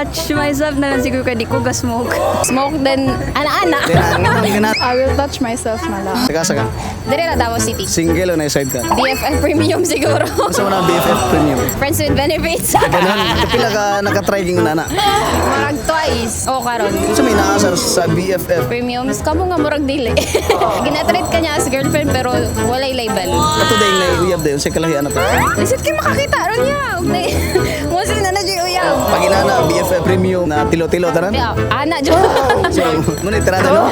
touch myself na lang siguro kay di ko ga-smoke. Smoke then ana-ana. I will touch myself na lang. Saka. Dire na Davao City. Single o na side ka? BFF premium siguro. Gusto mo na BFF premium? Friends with benefits. Ganun. Kapila ka nakatry king nana. Murag twice. O karon. Gusto may naasar sa BFF. Premiums kamo nga murag dili. Ginatreat ka niya as girlfriend pero walay label. Kato dahil na uyab dahil sa kalahian na pa. Lisod kay makakita ron niya. Mo sila na jud uyab. Pag inana BFF premium na tilo-tilo tanan. Ya, ana jud. So, muna itirada no?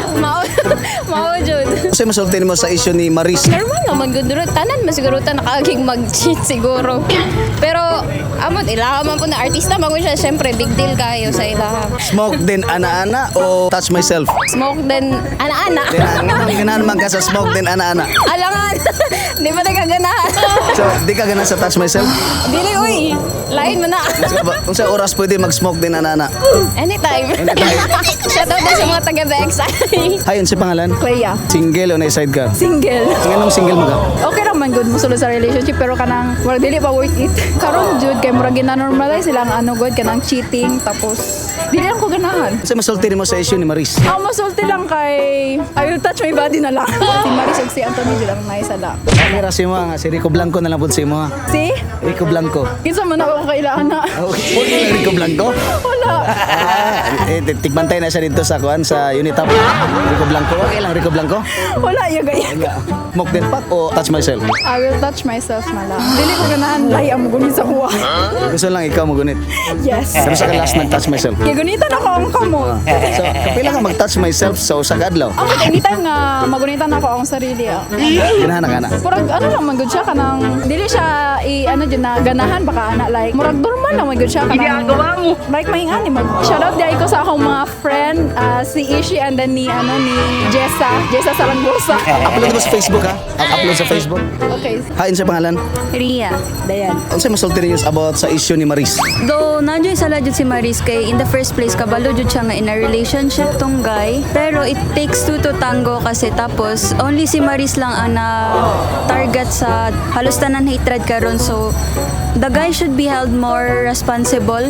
Mao jud. Kasi masultin mo sa issue ni Maris. Normal naman gud tanan masiguro ta nakaaging mag-cheat siguro. Pero amot ilaha man po na artista man siya, syempre big deal kayo sa ilaha. Smoke din ana-ana o touch myself? Smoke then ana-ana. Ganahan man ka sa smoke din ana-ana. Alangan. Di ba nagaganahan? So, di ka ganahan sa touch myself? Dili uy. Lain mo na. Kung sa oras pwede mag-smoke din ana-ana? Anytime. Anytime. Shoutout din sa mga taga-BXI. Hayon si pangalan? Clea. Single o na side ka? Single. Anong single mo ka? Okay naman good mo sulod sa relationship pero kanang murag dili pa worth it. Karon jud kay murag gina-normalize silang ano good kanang cheating tapos dili lang ko ganahan. Kasi masultin mo sa issue ni Maris. Ako masulti lang kay I will touch my body na lang. Si Maris ug si Anthony jud ang nice ala. Kamera si mo nga, si Rico Blanco na lang po si mo ha. Si? Rico Blanco. Kinsa man ako kailangan na. Okay. Huwag lang Rico Blanco. Wala. Tikbantay na siya dito sa kuan sa Unitap. Rico Blanco. Okay lang Rico Blanco. Wala ya gaya. Smoke din pak o touch myself? I will touch myself na lang. Dili ko ganahan lahi ang mugunit sa kuha. Gusto lang ikaw magunit. Yes. Pero sa last nag-touch myself. Kaya gunitan ako ang kamo. So, kapila ka mag-touch myself sa usag adlaw. Ako anytime nga magunitan ako ang sarili. Ganahan na. Murag ano lang man gud siya kanang dili siya ano jud na ganahan baka ana like murag normal lang man gud siya kanang mo. Like mahingani mag shoutout di ko sa akong mga friend si Ishi and then ni Jessa Salangbosa. Upload mo sa Facebook ha? Upload sa Facebook. Okay. Hain sa pangalan? Ria. Dayan. Ano sa masulti news about sa issue ni Maris? Though nandiyo sala jud si Maris kay in the first place kabalo jud siya nga in a relationship tong guy. Pero it takes two to tango kasi tapos only si Maris lang ang na target sa halos tanan hatred karon so the guy should be held more responsible.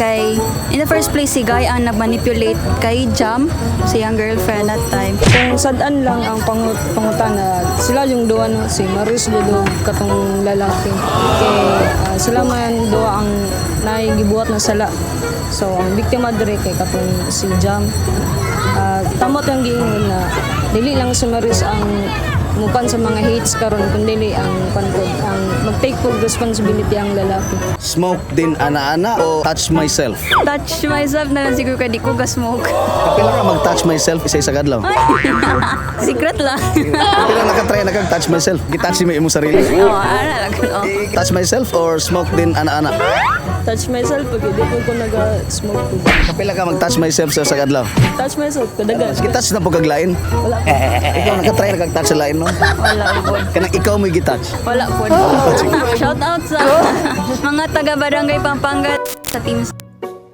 Kay in the first place si guy ang nagmanipulate kay Jam, siyang girlfriend at time. Kung sadaan lang ang pangutana, sila yung duwa no, si Maris Ludo katong lalaki. Kay sila man duwa ang naigibuhat na sala. So ang biktima dire kay katong si Jam. Tamot ang giingon na dili lang si Maris ang mukan sa mga hates karon kundi ang mag-take full responsibility ang lalaki. Smoke din ana-ana o touch myself? Touch myself na lang siguro kay di ko ga-smoke. Kapila ka mag-touch myself isa-isa kadlaw? Secret lang. Kapila nakatry na kag touch myself? Gitouch mo imong sarili? Oo, ara lang. Touch myself or smoke din ana-ana? Touch myself pag di ko naga-smoke ko. Kapila ka mag-touch myself sa kadlaw? Touch myself kadagan. Gitouch na po kag lain? Wala. Ikaw nakatry na kag touch sa lain no? Wala po. Kanang ikaw mo gitouch? Wala po. Shout out sa mga taga Barangay Pampanga sa teams.